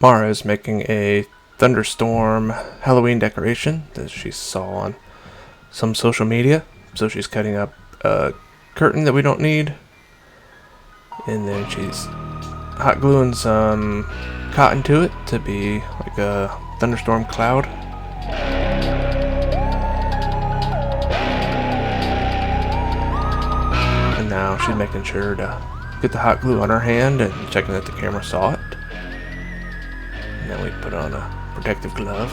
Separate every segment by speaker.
Speaker 1: Mara is making a Thunderstorm Halloween decoration that she saw on some social media. So she's cutting up a curtain that we don't need, and then she's hot gluing some cotton to it to be like a thunderstorm cloud. And now she's making sure to get the hot glue on her hand and checking that the camera saw it. And then we put on a protective glove.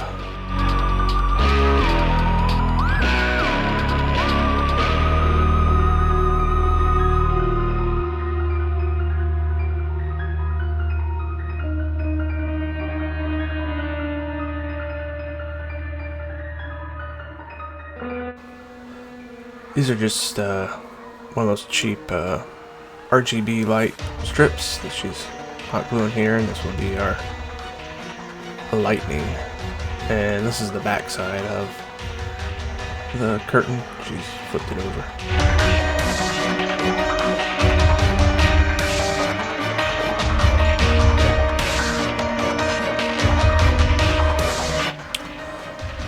Speaker 1: These are just one of those cheap RGB light strips that she's hot gluing here, and this will be our lightning. And this is the back side of the curtain. She's flipped it over.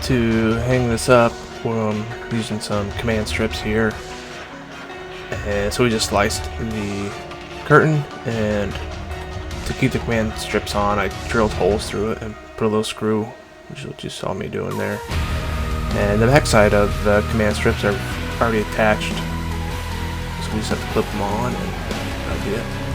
Speaker 1: To hang this up, I'm using some command strips here, and so we just sliced the curtain, and to keep the command strips on I drilled holes through it and put a little screw, which is what you saw me doing there. And the back side of the command strips are already attached, so we just have to clip them on and that'll be it.